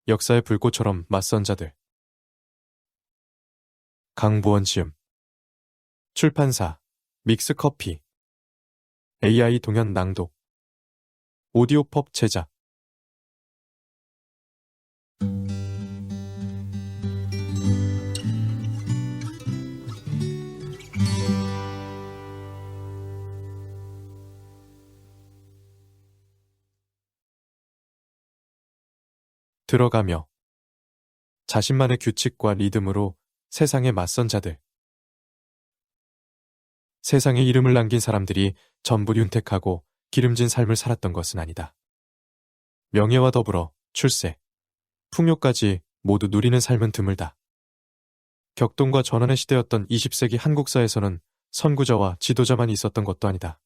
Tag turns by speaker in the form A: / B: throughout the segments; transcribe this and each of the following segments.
A: 역사의 불꽃처럼 맞선 자들. 강보원 지음. 출판사 믹스커피. AI 동연 낭독. 오디오펍 제작. 들어가며. 자신만의 규칙과 리듬으로 세상에 맞선 자들. 세상에 이름을 남긴 사람들이 전부 윤택하고 기름진 삶을 살았던 것은 아니다. 명예와 더불어 출세, 풍요까지 모두 누리는 삶은 드물다. 격동과 전환의 시대였던 20세기 한국사에서는 선구자와 지도자만 있었던 것도 아니다.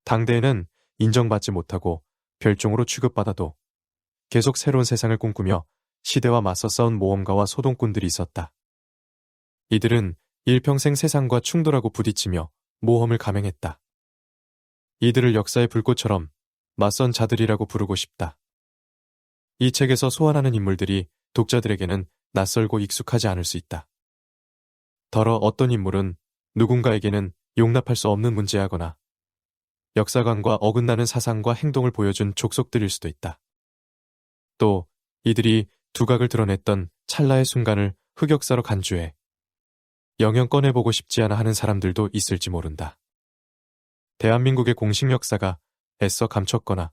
A: 당대에는 인정받지 못하고 별종으로 취급받아도 계속 새로운 세상을 꿈꾸며 시대와 맞서 싸운 모험가와 소동꾼들이 있었다. 이들은 일평생 세상과 충돌하고 부딪히며 모험을 감행했다. 이들을 역사의 불꽃처럼 맞선 자들이라고 부르고 싶다. 이 책에서 소환하는 인물들이 독자들에게는 낯설고 익숙하지 않을 수 있다. 더러 어떤 인물은 누군가에게는 용납할 수 없는 문제하거나 역사관과 어긋나는 사상과 행동을 보여준 족속들일 수도 있다. 또 이들이 두각을 드러냈던 찰나의 순간을 흑역사로 간주해 영영 꺼내보고 싶지 않아 하는 사람들도 있을지 모른다. 대한민국의 공식 역사가 애써 감췄거나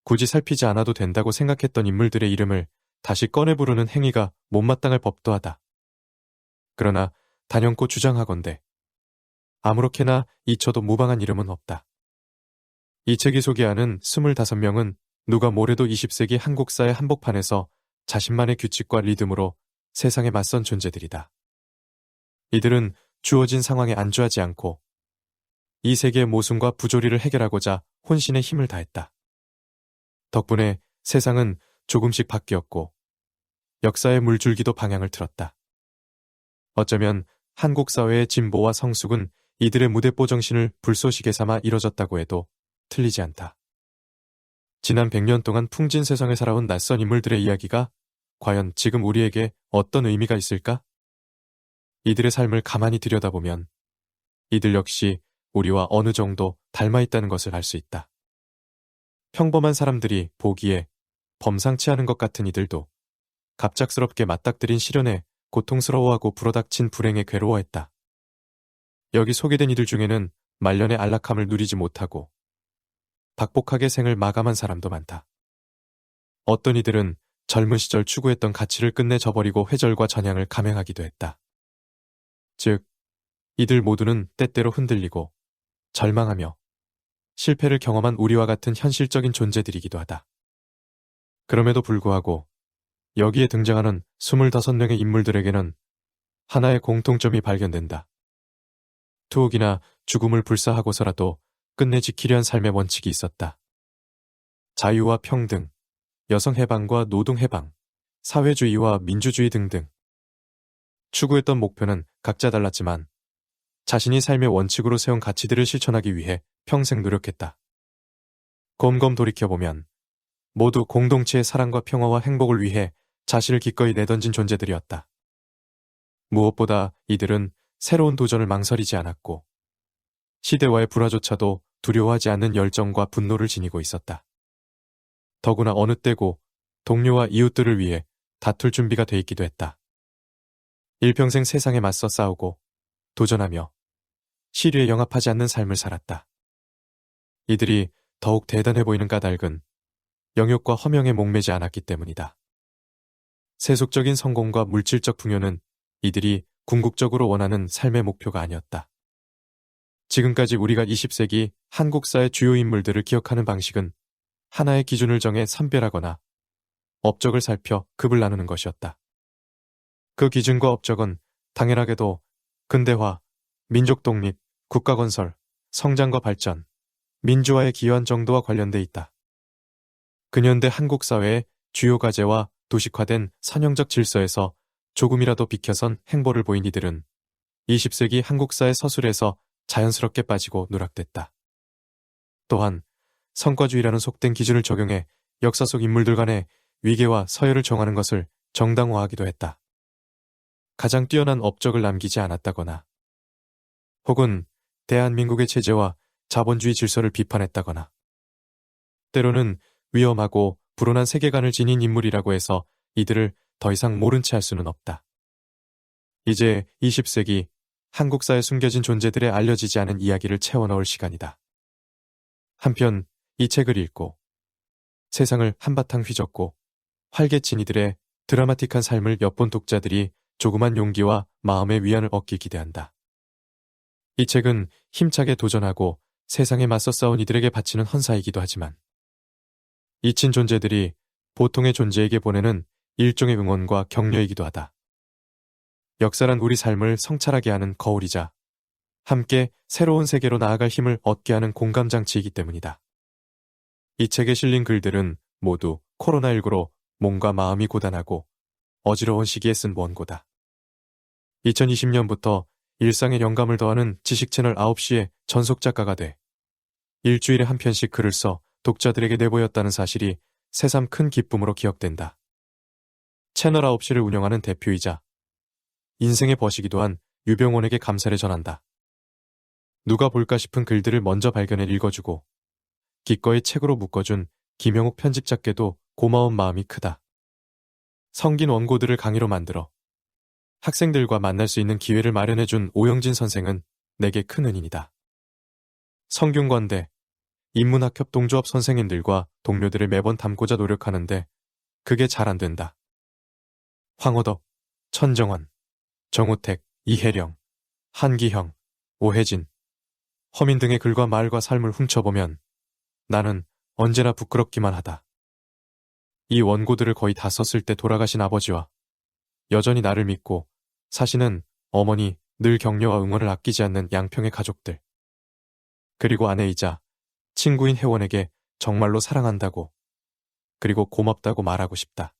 A: 굳이 살피지 않아도 된다고 생각했던 인물들의 이름을 다시 꺼내 부르는 행위가 못마땅할 법도 하다. 그러나 단연코 주장하건대 아무렇게나 잊혀도 무방한 이름은 없다. 이 책이 소개하는 25명은 누가 뭐래도 20세기 한국사의 한복판에서 자신만의 규칙과 리듬으로 세상에 맞선 존재들이다. 이들은 주어진 상황에 안주하지 않고 이 세계의 모순과 부조리를 해결하고자 혼신의 힘을 다했다. 덕분에 세상은 조금씩 바뀌었고 역사의 물줄기도 방향을 틀었다. 어쩌면 한국 사회의 진보와 성숙은 이들의 무대뽀 정신을 불쏘시개 삼아 이뤄졌다고 해도 틀리지 않다. 지난 100년 동안 풍진 세상에 살아온 낯선 인물들의 이야기가 과연 지금 우리에게 어떤 의미가 있을까? 이들의 삶을 가만히 들여다보면 이들 역시 우리와 어느 정도 닮아 있다는 것을 알 수 있다. 평범한 사람들이 보기에 범상치 않은 것 같은 이들도 갑작스럽게 맞닥뜨린 시련에 고통스러워하고 불어닥친 불행에 괴로워했다. 여기 소개된 이들 중에는 말년의 안락함을 누리지 못하고 박복하게 생을 마감한 사람도 많다. 어떤 이들은 젊은 시절 추구했던 가치를 끝내 저버리고 회절과 전향을 감행하기도 했다. 즉, 이들 모두는 때때로 흔들리고 절망하며 실패를 경험한 우리와 같은 현실적인 존재들이기도 하다. 그럼에도 불구하고 여기에 등장하는 25명의 인물들에게는 하나의 공통점이 발견된다. 투옥이나 죽음을 불사하고서라도 끝내 지키려 한 삶의 원칙이 있었다. 자유와 평등, 여성해방과 노동해방, 사회주의와 민주주의 등등. 추구했던 목표는 각자 달랐지만 자신이 삶의 원칙으로 세운 가치들을 실천하기 위해 평생 노력했다. 곰곰 돌이켜보면 모두 공동체의 사랑과 평화와 행복을 위해 자신을 기꺼이 내던진 존재들이었다. 무엇보다 이들은 새로운 도전을 망설이지 않았고 시대와의 불화조차도 두려워하지 않는 열정과 분노를 지니고 있었다. 더구나 어느 때고 동료와 이웃들을 위해 다툴 준비가 돼 있기도 했다. 일평생 세상에 맞서 싸우고 도전하며 시류에 영합하지 않는 삶을 살았다. 이들이 더욱 대단해 보이는 까닭은 영욕과 허명에 목매지 않았기 때문이다. 세속적인 성공과 물질적 풍요는 이들이 궁극적으로 원하는 삶의 목표가 아니었다. 지금까지 우리가 20세기 한국사의 주요 인물들을 기억하는 방식은 하나의 기준을 정해 선별하거나 업적을 살펴 급을 나누는 것이었다. 그 기준과 업적은 당연하게도 근대화, 민족 독립, 국가 건설, 성장과 발전, 민주화에 기여한 정도와 관련돼 있다. 근현대 한국 사회의 주요 과제와 도식화된 선형적 질서에서 조금이라도 비켜선 행보를 보인 이들은 20세기 한국사의 서술에서 자연스럽게 빠지고 누락됐다. 또한 성과주의라는 속된 기준을 적용해 역사 속 인물들 간의 위계와 서열을 정하는 것을 정당화하기도 했다. 가장 뛰어난 업적을 남기지 않았다거나 혹은 대한민국의 체제와 자본주의 질서를 비판했다거나 때로는 위험하고 불온한 세계관을 지닌 인물이라고 해서 이들을 더 이상 모른 채 할 수는 없다. 이제 20세기 한국사에 숨겨진 존재들의 알려지지 않은 이야기를 채워넣을 시간이다. 한편 이 책을 읽고 세상을 한바탕 휘젓고 활개친 이들의 드라마틱한 삶을 엿본 독자들이 조그만 용기와 마음의 위안을 얻기 기대한다. 이 책은 힘차게 도전하고 세상에 맞서 싸운 이들에게 바치는 헌사이기도 하지만 잊힌 존재들이 보통의 존재에게 보내는 일종의 응원과 격려이기도 하다. 역사란 우리 삶을 성찰하게 하는 거울이자 함께 새로운 세계로 나아갈 힘을 얻게 하는 공감장치이기 때문이다. 이 책에 실린 글들은 모두 코로나19로 몸과 마음이 고단하고 어지러운 시기에 쓴 원고다. 2020년부터 일상에 영감을 더하는 지식채널 9시의 전속작가가 돼 일주일에 한 편씩 글을 써 독자들에게 내보였다는 사실이 새삼 큰 기쁨으로 기억된다. 채널 9시를 운영하는 대표이자 인생의 버시기도 한 유병원에게 감사를 전한다. 누가 볼까 싶은 글들을 먼저 발견해 읽어주고 기꺼이 책으로 묶어준 김영욱 편집자께도 고마운 마음이 크다. 성긴 원고들을 강의로 만들어 학생들과 만날 수 있는 기회를 마련해준 오영진 선생은 내게 큰 은인이다. 성균관대, 인문학협 동조합 선생님들과 동료들을 매번 닮고자 노력하는데 그게 잘 안 된다. 황호덕, 천정원, 정우택, 이혜령, 한기형, 오혜진, 허민 등의 글과 말과 삶을 훔쳐보면 나는 언제나 부끄럽기만 하다. 이 원고들을 거의 다 썼을 때 돌아가신 아버지와 여전히 나를 믿고 사시는 어머니, 늘 격려와 응원을 아끼지 않는 양평의 가족들, 그리고 아내이자 친구인 혜원에게 정말로 사랑한다고 그리고 고맙다고 말하고 싶다.